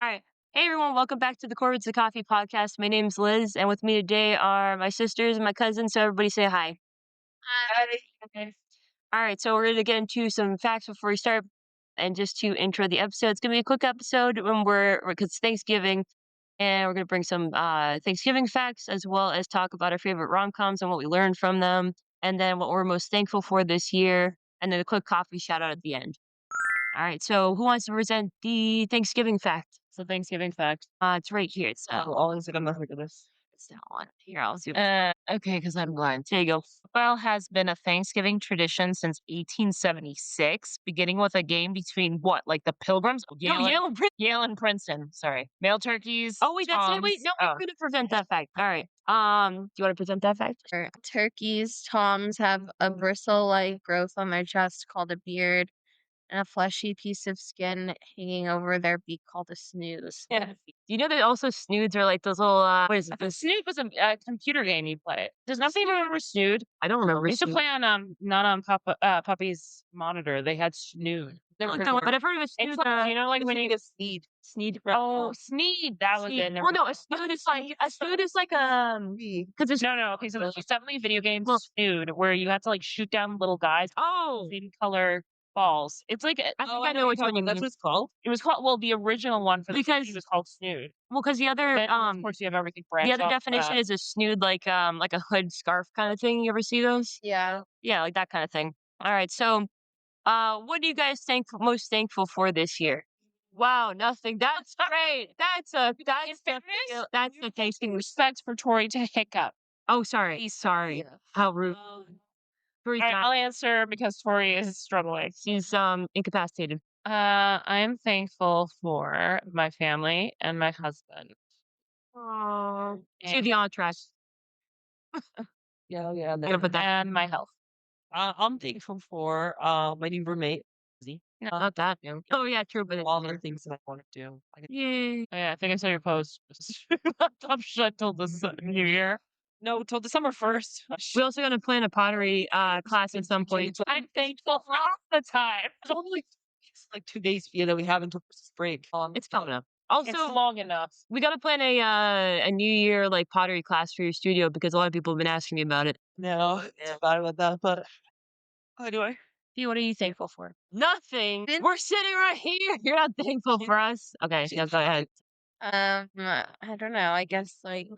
All right. Hey everyone, welcome back to the Corvids the Coffee podcast. My name's Liz, and with me today are my sisters and my cousins. So everybody say hi. Hi. Okay. All right, so we're gonna get into some facts before we start, and just to intro the episode, it's gonna be a quick episode when because it's Thanksgiving, and we're gonna bring some Thanksgiving facts as well as talk about our favorite rom coms and what we learned from them, and then what we're most thankful for this year, and then a quick coffee shout out at the end. All right, so who wants to present the Thanksgiving fact? So Thanksgiving fact. It's right here. It's Always gonna look at this. it's that one. Here, I'll zoom. Okay, because I'm blind. There you go. Football has been a Thanksgiving tradition since 1876, beginning with a game between what, like the Pilgrims? No, Yale and Princeton. Yale and Princeton. Sorry, male turkeys. Oh wait, that's it. Wait, Toms. no, Oh, we're gonna present that fact. All right. Do you want to present that fact? Sure. Turkeys, toms have a bristle-like growth on their chest called a beard, and a fleshy piece of skin hanging over their beak called a snood. Yeah. Do you know that also snoods are like those little what is it? the Snood was a computer game you play. Does nothing remember Snood? I don't remember. We used to snood. play on not on Puppy's monitor. They had Snood. But I've heard of a snood. It's like, you know, like when you Sneed. Sneed. oh Sneed, that was Sneed. it. Never Well, no, mind. a snood is like because it's No. Okay, so there's definitely a video game Well- Snood where you have to like shoot down little guys, oh. same color balls. It's like I think I know which one you that's mean. what it's called. It was called the original one for the Because- it was called Snood. Well, because the other Then, of course, you have everything branched the other off definition that. is a snood like a hood scarf kind of thing. You ever see those? Yeah. Yeah, like that kind of thing. All right, so what are you guys most thankful for this year? Wow, nothing. That's great. That's the Thanksgiving. Respect for Tori to hiccup. Oh, sorry. Sorry. How rude. Tori's All right, not. I'll answer because Tori is struggling. She's incapacitated. I am thankful for my family and my husband. Oh, to And, the entourage. yeah. I'm gonna put that. And my health. I'm thankful for my new roommate, Lizzie. Not that. No. Oh yeah, true. But All the things that I want to do. yay. Oh, yeah, I think I saw your post. Laptop shut till this New Year. No, till December 1st. We're also gonna plan a pottery class at some point. I'm thankful all the time. It's only it's like 2 days for you that we have until Christmas break. It's coming up. It's Also, long enough. we gotta plan a New Year like pottery class for your studio because a lot of people have been asking me about it. No, it's bad about that, but anyway. P, what are you thankful for? Nothing. We're sitting right here. You're not thankful for us. Okay, yeah, go ahead. I don't know. I guess like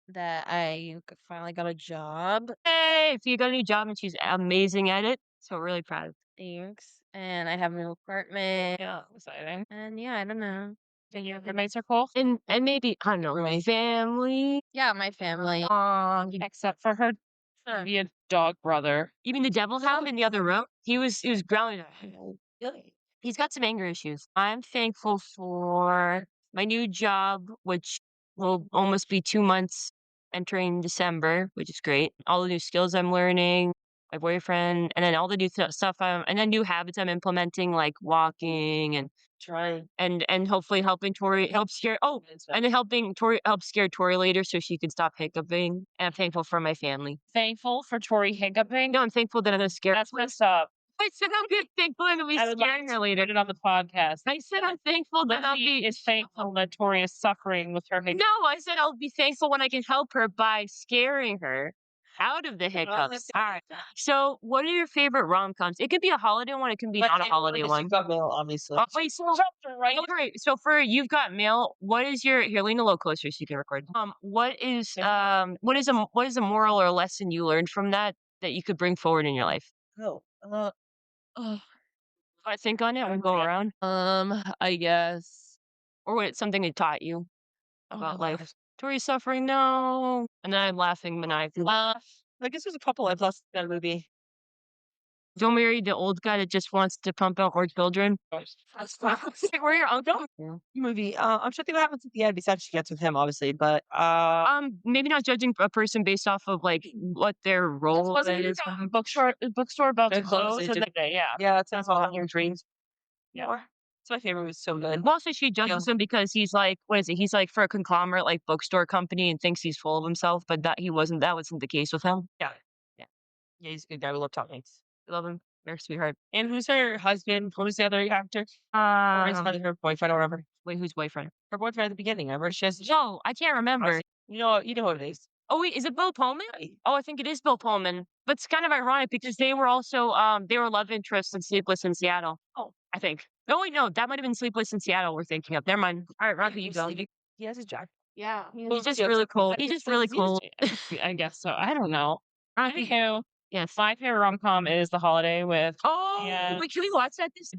that I finally got a job. Hey, if you got a new job and she's amazing at it, so we're really proud. Thanks. And I have a new apartment. Yeah, exciting. And yeah, I don't know. And your roommates are cool? And maybe I don't know, my family. Yeah, my family. Except for her Viet dog brother. You mean the devil hound in the other room? He was growling. He's got some anger issues. I'm thankful for my new job, which will almost be 2 months entering December, which is great. All the new skills I'm learning, my boyfriend, and then all the new stuff and then new habits I'm implementing, like walking and Trying. and hopefully helping Tori help scare. Oh, and then helping Tori help scare Tori later so she can stop hiccuping. And I'm thankful for my family. Thankful for Tori hiccuping. No, I'm thankful that I'm gonna scare. That's messed up. I said I'm good. Thankful I'm gonna be I would like scaring to her later. put it on the podcast. I said I'm thankful that I'll Lizzie be. is thankful that Tori is suffering with her hiccup. No, I said I'll be thankful when I can help her by scaring her out of the hiccups. All right. So, what are your favorite rom-coms? It could be a holiday one. It can be not a holiday one. You've got mail, obviously. Oh, wait, so right? oh, great. So for You've Got Mail, what is your here? Lean a little closer so you can record. What is a moral or lesson you learned from that you could bring forward in your life? Oh, I think on it. We'll go around, I guess. or what something it taught you about life. Tori's suffering, no, and then I'm laughing maniacally. I guess there's a couple I've lost in that movie. Don't marry the old guy that just wants to pump out more children. Where your uncle? Yeah. Movie. I'm trying to think what happens at the end besides she gets with him, obviously, but Maybe not judging a person based off of like what their role Wasn't is. it a bookstore about to They're close, close? they And do. then, yeah. yeah, it sounds all in your dreams. Yeah. It's my favorite. It was so good. Well, also she judges him because he's like, what is it? He's like for a conglomerate like bookstore company and thinks he's full of himself, but that wasn't the case with him. Yeah, he's a good guy. We love talk mates. I love him. Her sweetheart. And who's her husband? What was the other actor? Or his her boyfriend or whatever. Wait, whose boyfriend? Her boyfriend at the beginning. Remember? She has No, I can't remember. you know what it is. Oh wait, is it Bill Pullman? Oh, I think it is Bill Pullman. But it's kind of ironic because they were also they were love interests in Sleepless in Seattle. Oh, I think. Oh wait, no, that might have been Sleepless in Seattle we're thinking of. Never mind. All right, Rocky, you go. He has a jacket. Yeah. He's just really cool. He's just really cool. I guess so. I don't know. Rocky. Anywho, Yes. my favorite rom-com is The Holiday with Oh, and, wait, can we watch that this?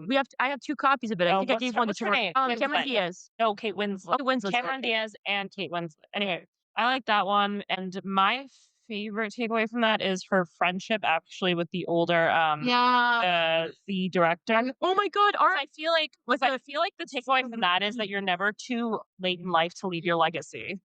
we have. I have 2 copies of it. I think I gave one to what's her Tori. name? Cameron Winslet. Diaz. No, Kate Winslet. Oh, Winslet. Cameron Diaz and Kate Winslet. Anyway, I like that one. And my favorite takeaway from that is her friendship actually with the older the director. Oh my God! All right. I feel like the takeaway from that is that you're never too late in life to leave your legacy,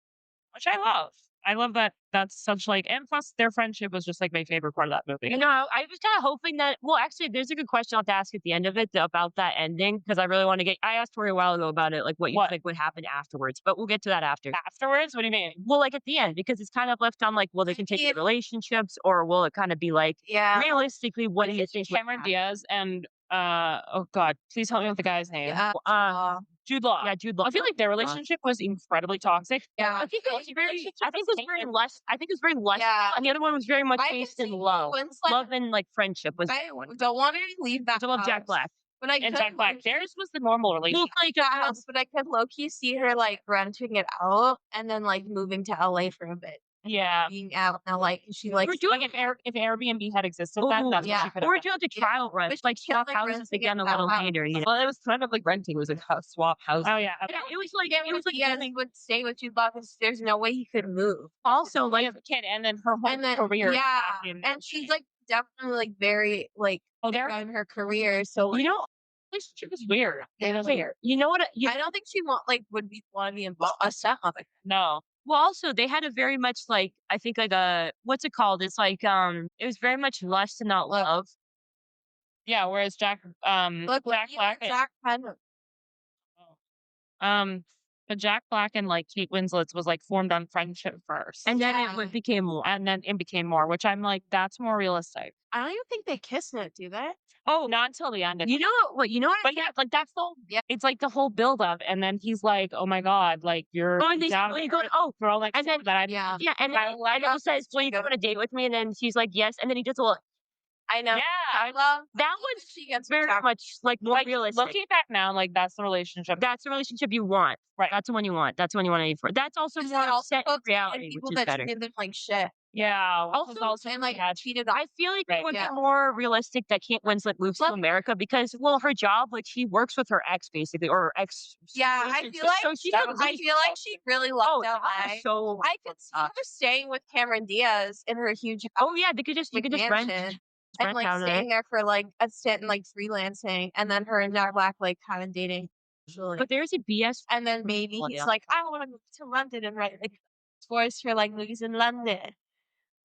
which I love. I love that. That's such like, and plus their friendship was just like my favorite part of that movie. You know, I was kind of hoping that. Well, actually, there's a good question I'll have to ask at the end of it about that ending because I really want to get. I asked Tori a while ago about it, like what you think would happen afterwards, but we'll get to that after. Afterwards, what do you mean? Well, like at the end, because it's kind of left on like, will they continue relationships, or will it kind of be like, realistically, what do you think? Cameron Diaz and oh God, please help me with the guy's name. Jude Law. Yeah, Jude Law. I feel like their relationship was incredibly toxic. Yeah. I think it was very. I think it was very less. I think it was very less. Yeah. And the other one was very much based in love, love and like friendship. Was I don't want her to leave that I love house, Jack Black. but I And could Jack Black. Theirs was the normal relationship. Like that house, but I could low key see her like renting it out and then like moving to LA for a bit. Yeah. Being out in LA, she like Like if Airbnb had existed, that's what she could have. Or do you have to trial rent? But Like she kept, swap like, houses renting again it a little out. later. You know? Well, it was kind of like renting. It was like a swap house. Oh yeah. It was like Diaz would stay with you, because there's no way he could move. also Like like a kid, and then her whole And then career. and she's like definitely like very like in her career. So like, You know, relationship is weird. It is weird. you know what? I don't think she want to be involved a stepmother. No. Well, also they had a very much like I think like a what's it called? It's like it was very much lust and not love. Yeah. Whereas Jack Look, Jack Black Jack Penn. but Jack Black and like Kate Winslet's was like formed on friendship first. And then Yeah. it became more. And then it became more, which I'm like, that's more realistic. I don't even think they kiss in it, do they? Oh, not until the end. You know what? You know what? But yeah, like that's the whole, Yeah. it's like the whole build up. And then he's like, oh my God, like you're Oh, and they down go, oh, for all like, and then that I, Yeah. yeah, and I then he says, "Will you go on a date with me?" And then she's like, "Yes." And then he does a little. I know. yeah. I love That one's she gets very Jack- much like more Like realistic. looking back now, like that's the relationship. That's the relationship you want. Right. That's the one you want. That's the one you want to aim for. That's also Because more it also set in puts in reality, people which is that better. treated them like shit. Yeah. Also, And like yeah, cheated on. I feel like Right. it would Yeah. be more realistic that Kate Winslet moves to Look- America because, well, her job, like she works with her ex basically, or her ex. Yeah, I feel like so she that could was- I feel like she really loved LA. so I could see her staying with Cameron Diaz in her huge house. oh yeah, they could just you could just rent mansion, and like out of there. staying there for like a stint and like freelancing, and then her and Jack Black like kind of dating. Usually. But there's a BS. And then maybe Well, he's yeah. like, I want to move to London and write like voice for like movies in London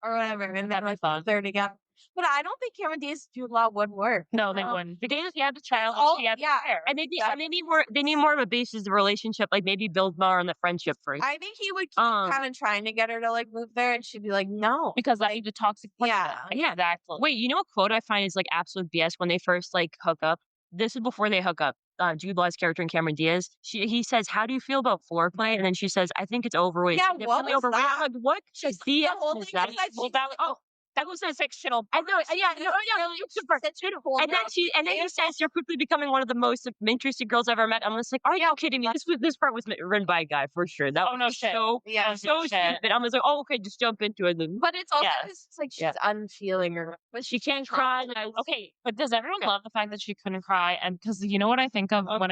or whatever, and then like they're together. But I don't think Cameron Diaz and Jude Law would work. No, they wouldn't. Because he had the child, all- she had yeah. the hair. And they need more. They need more of a basis of the relationship. Like maybe build more on the friendship first. I think he would keep Um, kind of trying to get her to like move there, and she'd be like, no. Because that the toxic. Yeah. Yeah. Exactly. Wait, you know what quote I find is like absolute BS when they first like hook up? This is before they hook up. Jude Law's character and Cameron Diaz. He says, "How do you feel about foreplay?" And then she says, "I think it's overweight." Yeah, Significantly what was overrated. that? I'm like, what? She's BS. whole is thing that? is that Well, she- that was a fictional. I know. Yeah. No. Yeah. Super. And then he says, "You're quickly becoming one of the most interesting girls I've ever met." I'm just like, "Are you kidding me?" This part was written by a guy for sure. That Oh, no was shit. so Yeah. so stupid. I was like, "Oh, okay, just jump into it." Then. But it's also Yeah. 'cause it's like she's Yeah. unfeeling or But she can't cry. Okay, but does everyone love the fact that she couldn't cry? And because you know what I think of when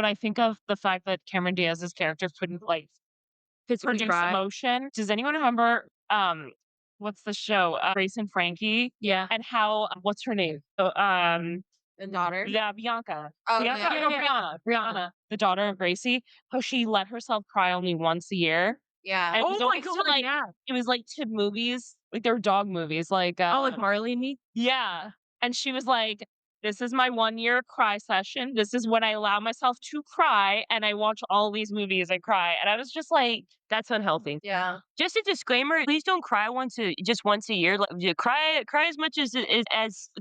I think of the fact that Cameron Diaz's character couldn't like physically produce cry. emotion. Does anyone remember what's the show? Grace and Frankie? Yeah. And how what's her name? So, the daughter. yeah, Bianca. Oh, Bianca, yeah. no, Brianna, the daughter of Gracie. How she let herself cry only once a year. Yeah. And it was Oh my always to, god! like, Yeah. it was like to movies, like they were dog movies, like Oh, like Marley and Me. yeah. And she was like, This is my 1-year cry session. This is when I allow myself to cry, and I watch all these movies and cry. And I was just like, That's unhealthy. Yeah. Just a disclaimer: please don't cry just once a year. Like, you cry as much as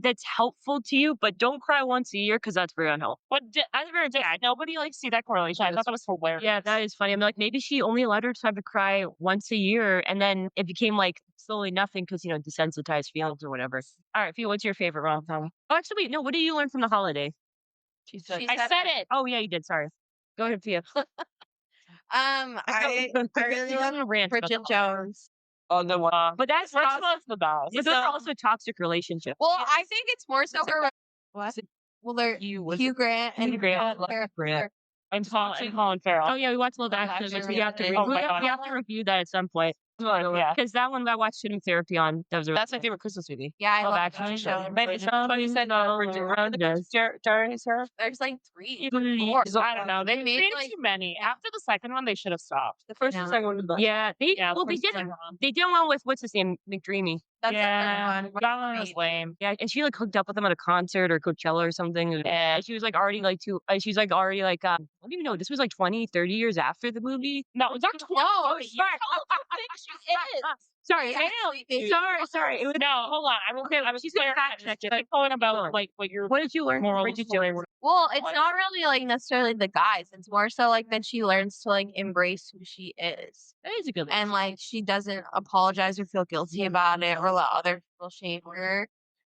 that's helpful to you, but don't cry once a year because that's very unhelpful. but as we were saying, nobody like see that correlation. I thought that was hilarious. Yeah, that is funny. I'm like, maybe she only allowed her time to cry once a year, and then it became like slowly nothing because desensitized feelings or whatever. All right, Fia, what's your favorite rom-com? Oh, actually, wait, no. What did you learn from the holiday? She I said it. Oh yeah, you did. Sorry. Go ahead, Fia. I really You're love gonna rant about Bridget that. Jones. Oh, the one. But that's First toxic. one's the best. But those are also toxic relationships. Well, I think it's more so for what? Well, they're Hugh Grant and Hugh Grant. Claire. And Colin Farrell. Oh yeah, we watched Love Actually, which we have to Oh my God. we have to review that at some point. Yeah. Because that one I watched Student Therapy on. That's my favorite Christmas movie. Yeah, I Love love Actually. Actually. Maybe somebody said Jerry's her. There's like 3. I don't know. They made like- too many. After the second one, they should have stopped. The first and second one was the best. Yeah, they first did and second one. they did one with what's his name, McDreamy. That's Yeah, the third one. that one was lame. Yeah, and she like hooked up with him at a concert or Coachella or something. And she was like already like she was like already like I don't even know. This was like 20, 30 years after the movie. No, it's not 12. No, Sorry, sorry. It was, No, hold on. I'm okay. I was She's gonna clear. fact check it. Keep going about like what your what did you learn from moral Bridget story Jones? were. Well, it's not really like necessarily the guys. It's more so like that she learns to like embrace who she is. That is a good And like she doesn't apologize or feel guilty about it or let other people shame her.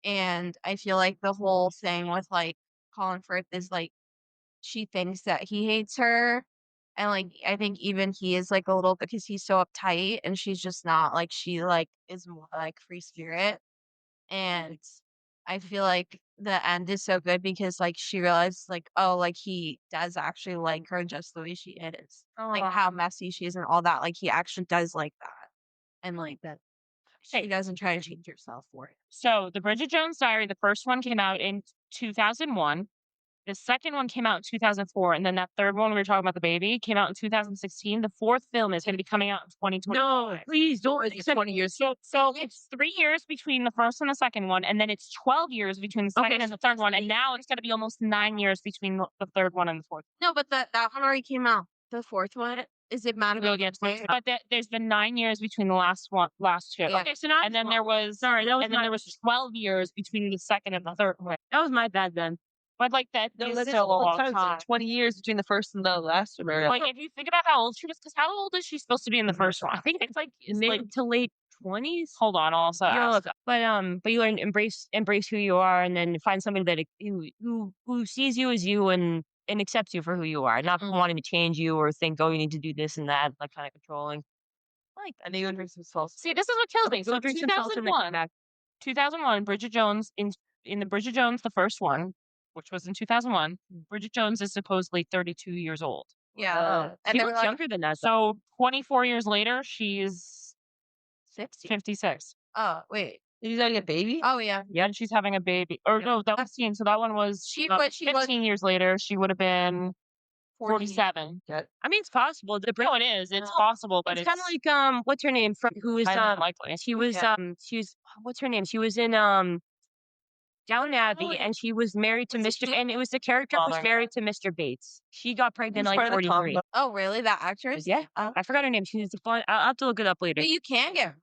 And I feel like the whole thing with like Colin Firth is like she thinks that he hates her. And like I think even he is like a little because he's so uptight and she's just not like she like is more like free spirit. And I feel like the end is so good because like she realizes like, oh, like he does actually like her just the way she is. Like how messy she is and all that. Like he actually does like that. And like that she doesn't try to change herself for it. So the Bridget Jones Diary, the first one came out in 2001. The second one came out in 2004, and then that third one we were talking about, the baby, came out in 2016. The fourth film is going to be coming out in 2020. No, please don't. It's 20 years. So it's 3 years between the first and the second one, and then it's 12 years between the second and the third one, and now it's going to be almost 9 years between the third one and the fourth. No, but that one already came out. The fourth one is it matter? We'll get to it. But there's been 9 years between the last two. Yeah. Okay, so now And then there was there was 12 years between the second and the third one. that was my bad then. But like that No, is that is still a long sometimes time. like 20 years between the first and the last one. Like if you think about how old she was, because how old is she supposed to be in the first one? I think it's like Mid to late 20s. hold on, I'll also ask. But you learn embrace who you are, and then find somebody that who sees you as you and accepts you for who you are, not wanting to change you or think, oh, you need to do this and that, like kind of controlling. Like And they go drink some salsa. See, this is what kills me. go So drink some salsa and then come back. 2001, Bridget Jones in the Bridget Jones, the first one, which was in 2001. Bridget Jones is supposedly 32 years old. Yeah. She they were looks like younger than that. So 24 years later, she's 60. 56. Oh, wait. Did you having a baby? Oh yeah. Yeah, and she's having a baby. Or no, that was 15. So that one was But she was 15 years later. She would have been 47. I mean, it's possible. No, it is. It's possible, but It's kind of like what's her name from who is unlikely. she was what's her name? She was in Down Abbey, and she was married to Mr. And it was the character who was married to Mr. Bates. She got pregnant at like 43. Oh really? That actress? Yeah, I forgot her name. She was fun. I'll have to look it up later. But you can get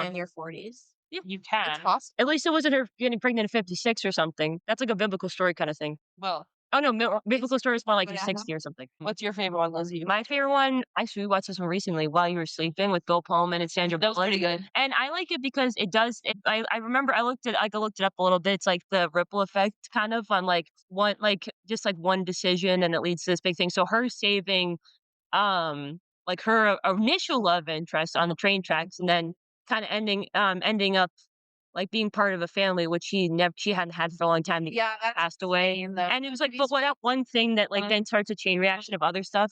in your 40s. You It's can. possible. At least it wasn't her getting pregnant at 56 or something. That's like a biblical story kind of thing. Well, Oh no, biblical story is more like But you're 60 or something. what's your favorite one, Lizzie? My favorite one, actually, we watched this one recently while you were sleeping with Bill Pullman and Sandra That was Bullock. pretty good. And I like it because it does. I remember I looked it up a little bit. It's like the ripple effect kind of on like just like one decision, and it leads to this big thing. So her saving, like her initial love interest on the train tracks, and then kind of ending up like being part of a family which she hadn't had for a long time. Yeah, that's Passed away, insane, though. and it was like, but what that one thing that like then starts a chain reaction of other stuff.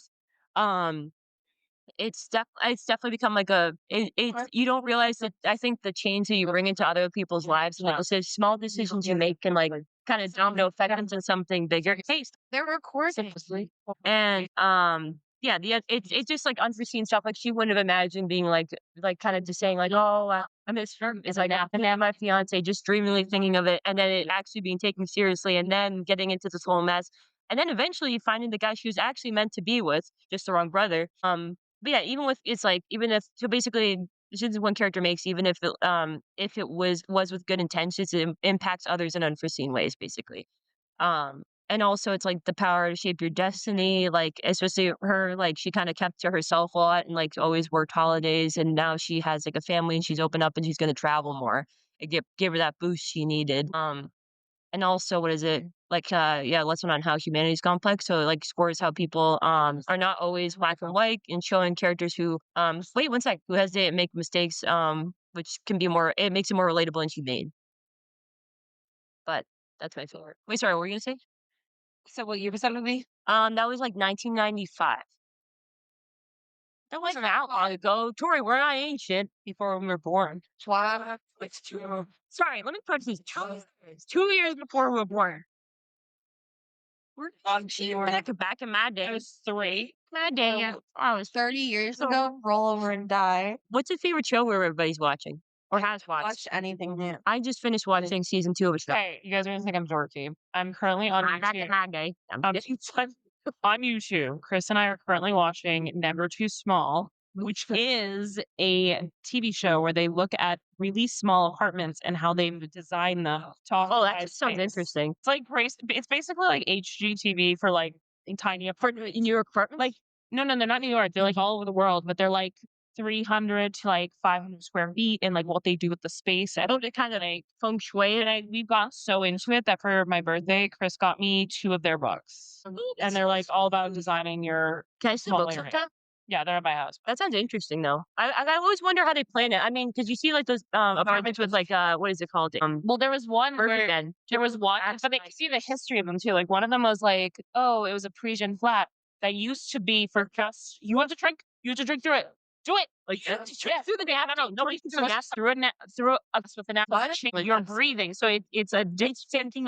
It's definitely become like you don't realize that. I think the change that you bring into other people's lives, and like those small decisions you make, can like kind of domino effect into something bigger. They're recording. And it's just like unforeseen stuff. Like she wouldn't have imagined being like kind of just saying like, oh, I miss her. It's like and then my fiance just dreamily thinking of it, and then it actually being taken seriously, and then getting into this whole mess, and then eventually finding the guy she was actually meant to be with, just the wrong brother. But yeah, even with it's like even if so basically decisions one character makes, even if it was with good intentions, it impacts others in unforeseen ways, basically. And also it's like the power to shape your destiny, like especially her, like she kind of kept to herself a lot and like always worked holidays, and now she has like a family and she's opened up and she's gonna travel more. It give her that boost she needed. And also what is it? Like yeah, lesson on how humanity's complex. So it like scores how people are not always black and white, and showing characters who wait one sec, who hesitate and make mistakes, which can be more it makes it more relatable and humane. But that's my favorite. Wait, sorry, what were you gonna say? So what year was that movie? That was like 1995. That wasn't that long ago. Tori, we're not ancient before we were born. It's true. Sorry, let me put this 2 years. 2 years before we were born. We're back in my day. I was 3. My day, yeah. I was 30 years ago, roll over and die. What's your favorite show where everybody's watching? Or has watched? Watch anything new. I just finished watching season 2 of a show. Hey, you guys are gonna think I'm dorky. I'm currently on Back in YouTube. my day. On YouTube, Chris and I are currently watching Never Too Small, which is a TV show where they look at really small apartments and how they've designed them to Oh, that occupy just sounds space. interesting. It's like it's basically like HGTV for like tiny apartments. In New York apartment? Like no, they're not New York. They're like all over the world, but they're like 300 to like 500 square feet, and like what they do with the space. I don't kind of like feng shui, and we've got so into it that for my birthday, Chris got me 2 of their books, and they're like all about designing your. Can I see the small books area. sometime? Yeah, they're at my house. That sounds interesting, though. I always wonder how they plan it. I mean, because you see, like those apartments with like what is it called? Well, there was one where Again. there was one, but they see the history of them too. Like one of them was like, oh, it was a Parisian flat that used to be for just you want to drink, you have to drink through it. Do it. Like Yeah. through the gas. No, nobody can do it through through us with an What? You're breathing, so it's a distinct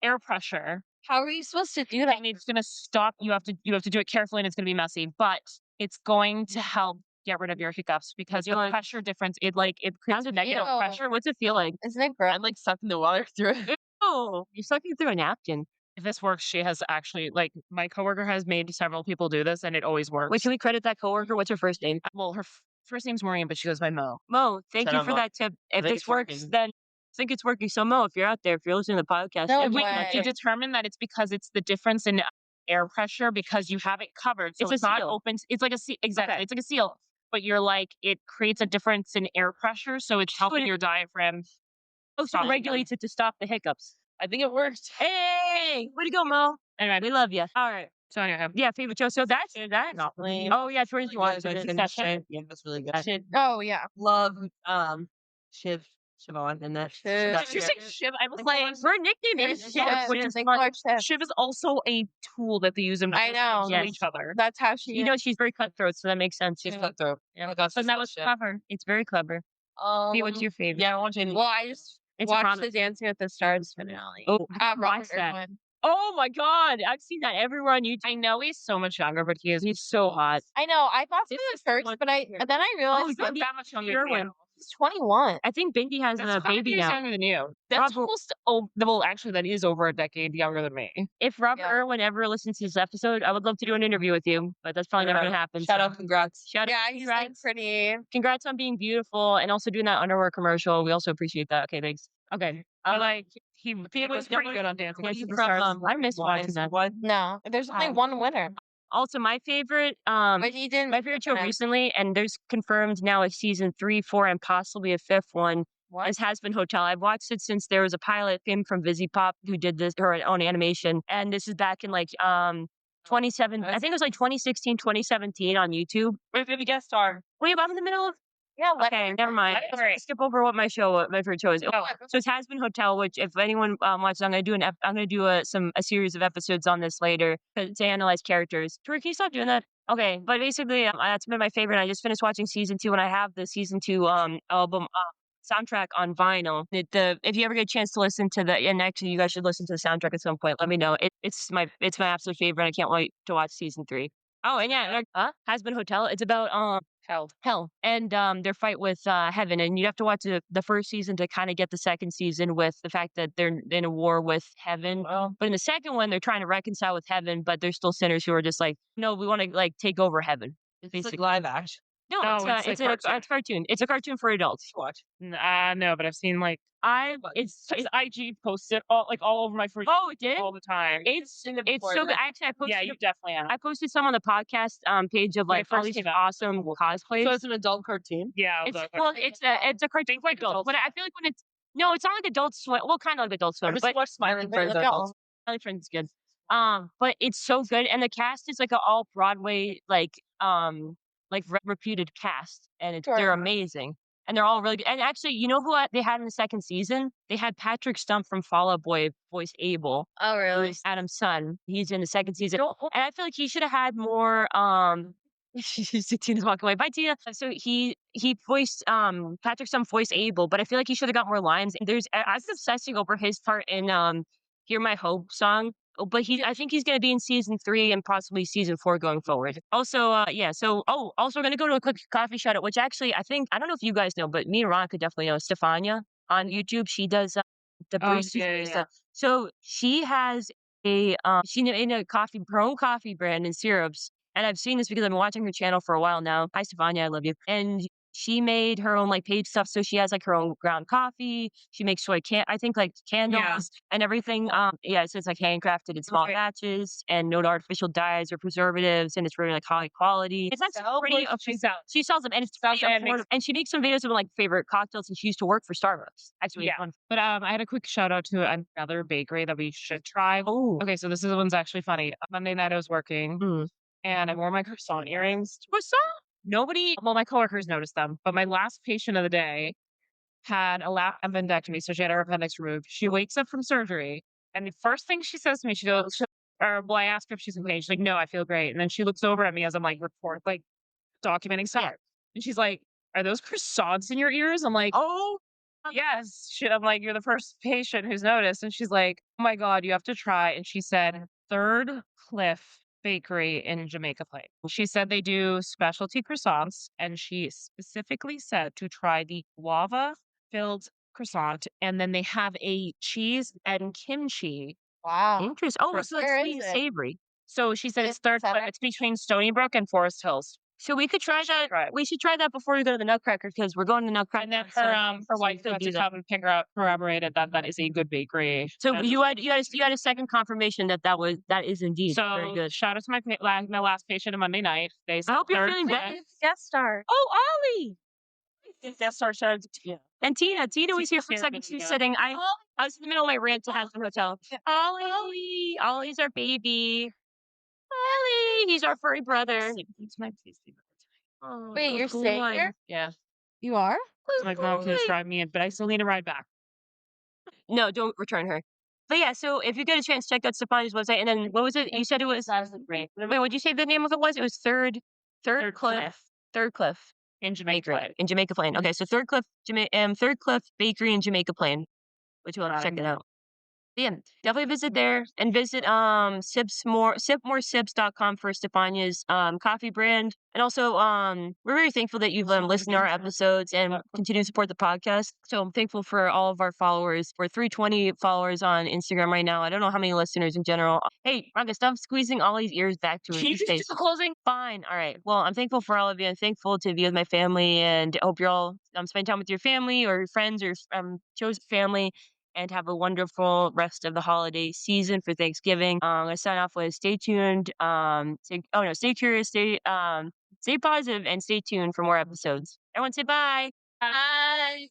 air pressure. How are you supposed to do that? And it's gonna stop. You have to do it carefully, and it's gonna be messy, but it's going to help get rid of your hiccups because your pressure difference. It creates a negative Ew. pressure. What's it feel like? Isn't it gross? I'm like sucking the water through it. Oh, you're sucking through a napkin. If this works, she has actually like my coworker has made several people do this, and it always works. Wait, can we credit that coworker? What's her first name? Well, her first name's Maureen, but she goes by Mo. Mo, thank Shout you out for Mo. that tip. If think this it's works, working. then I think it's working. So Mo, if you're out there, if you're listening to the podcast, No if we- way. We determined that it's because it's the difference in air pressure because you have it covered. So It's a it's not seal. open. It's like a seal. Exactly. Okay. It's like a seal. But you're like, it creates a difference in air pressure. So it's helping your diaphragm. so stop it regulates it to stop the hiccups. I think it worked. Hey, way to go, Mo. Anyway, We love you. All right. so anyway. Yeah, favorite show. So that's that. Not really. Oh yeah, Tori's watched Yeah, it. yeah, that's really good. Oh, yeah. Love Siobhan and that. Shiv. Did you say Shiv? I was Like like, her nickname is Shiv. Shiv, which is They fun. call her Shiv. Shiv is also a tool that they use in I know. to each other. That's how she You know, she's very cutthroat, so that makes sense. She's cutthroat. Yeah. Like us, But that was Shiv. clever. It's very clever. Hey, what's your favorite? Yeah, I want to. Well, I just It's a watched promise. the Dancing with the Stars finale. Oh, Robert that. Irwin. oh my God! I've seen that everywhere on YouTube. I know he's so much younger, but he's so hot. I know. I thought so This at is first, one but then I Oh, realized he's that not that much younger than Irwin. you. he's 21. I think Bindi has That's a 5 baby years now. younger than you. That's Robert- almost well, actually, that is over a decade younger than me. If Robert Yeah. Irwin ever listens to this episode, I would love to do an interview with you, but that's probably never going to happen. Shout out, congrats. Shout Yeah, out, he's like congrats. pretty. Congrats on being beautiful and also doing that underwear commercial. We also appreciate that. Okay, thanks. Okay. But like he was pretty good on Dancing with the Stars. I miss watching that. No, there's only one winner. Also, my favorite, But he didn't. my favorite show win. recently, and there's confirmed now a season 3, 4, and possibly a 5th one. What? Is Has Been Hotel. I've watched it since there was a pilot film from Vizzy Pop who did this her own animation, and this is back in like 27. I think it was like 2016, 2017 on YouTube. Wait, baby guest star. Wait, I'm in the middle of. Yeah, Okay, never mind. That's great. Skip over what my favorite show is. Oh. So it Has Been Hotel, which if anyone watches, I'm gonna do a series of episodes on this later to analyze characters. Tori, can you stop doing that? Okay, but basically that's been my favorite. I just finished watching season 2, and I have the season 2 album soundtrack on vinyl. If you ever get a chance to listen to and actually you guys should listen to the soundtrack at some point. Let me know. It's my absolute favorite. I can't wait to watch season 3. Oh, and yeah, Has Been Hotel. It's about Hell, and their fight with Heaven, and you have to watch the first season to kind of get the second season with the fact that they're in a war with Heaven. Well, But in the second one, they're trying to reconcile with Heaven, but there's still sinners who are just like, no, we want to like take over Heaven. it's Basically, like live action. no, No, it's it's a like cartoon. it's a cartoon. It's a cartoon for adults. Watch. No, but I've seen like it's IG posted all over my free Oh, it did. all the time. It's so good. Actually, I posted. Yeah, you definitely have. I posted some on the podcast page of When it like all first these came out. awesome cosplays. So it's an adult cartoon. Yeah, It's it's a cartoon for adults. But I feel like when it's no, it's not like Adult Swim. Well, kind of like Adult I Swim, just but watched Smiling Wait, Friends. look at all. Smiling Friends is good. But it's so good, and the cast is like an all Broadway reputed cast, and they're Sure. amazing, and they're all really good. And actually, you know who they had in the second season? They had Patrick Stump from Fall Out Boy voice Abel. Oh, really? Who's Adam's son. He's in the second season, and I feel like he should have had more. Tina's walking away. Bye, Tina. So he voiced Patrick Stump voiced Abel, but I feel like he should have got more lines. I was obsessing over his part in "Hear My Hope" song. But I think he's going to be in season 3 and possibly season 4 going forward. Also, yeah. So, also we're going to go to a quick coffee shout out, which actually I don't know if you guys know, but me and Veronica definitely know. Stefania on YouTube, she does the barista stuff. So she has she made her own coffee brand and syrups. And I've seen this because I've been watching her channel for a while now. Hi, Stefania, I love you. And she made her own like page stuff. So she has like her own ground coffee. She makes I think like candles and everything. Yeah, so it's like handcrafted in small batches and no artificial dyes or preservatives. And it's really like high quality. It's not pretty. She sells them and it's pretty affordable. And she makes some videos of like favorite cocktails and she used to work for Starbucks. Actually, Yeah. But I had a quick shout out to another bakery that we should try. Oh, Okay, so this one's actually funny. Monday night I was working and I wore my croissant earrings. Well, my coworkers noticed them, but my last patient of the day had a lap appendectomy, so she had her appendix removed. She wakes up from surgery, and the first thing she says to me, she goes, I asked her if she's okay. She's like, no, I feel great. And then she looks over at me as I'm like documenting stuff. And she's like, are those croissants in your ears? I'm like, oh, yes. Shit. I'm like, you're the first patient who's noticed. And she's like, oh my God, you have to try. And she said, Third Cliff Bakery in Jamaica Plain. She said they do specialty croissants, and she specifically said to try the guava filled croissant, and then they have a cheese and kimchi. Wow. interesting. Oh, so Where it's is sweet and it? savory. So she said it's Third Cliff. It's between Stony Brook and Forest Hills. So we could try that. Right. We should try that before we go to the Nutcracker because we're going to Nutcracker. And then on her Sunday, wife so had do to come and pick her up, corroborated that is a good bakery. So And you had a second confirmation that is indeed very so good. shout out to my last patient on Monday night. They I hope you're Third feeling Cliff. better. Guest star. Oh, Ollie. Guest star shout out to Tina. And Tina was here for a Tina's second. been She's here. sitting. I was in the middle of my rant to have the hotel. Ollie's our baby. Ollie, he's our furry brother. It's my tasty. Oh, Wait, good you're staying boy. here? Yeah. You are? So my mom can drive me in, but I still need a ride back. No, don't return her. But yeah, so if you get a chance, check out Stefania's website. And then what was it? You said it was. Wait, what'd you say the name of it was? It was Third Cliff. Third Cliff In Jamaica. Bakery in Jamaica Plain. Okay, so Third Cliff Bakery in Jamaica Plain. Which we'll have to check it out. But yeah, definitely visit there and visit sipmoresips.com for Stefania's coffee brand. And also we're very thankful that you've listened to our episodes and continue to support the podcast. So I'm thankful for all of our followers. We're 320 followers on Instagram right now. I don't know how many listeners in general. Hey, Ronka, stop squeezing Ollie's ears back to his face. Closing. Fine. All right. Well, I'm thankful for all of you. I'm thankful to be with my family and I hope you're all spending time with your family or your friends or chosen family. And have a wonderful rest of the holiday season for Thanksgiving. I'm gonna sign off with stay tuned. Stay curious, stay positive, and stay tuned for more episodes. Everyone say bye. Bye.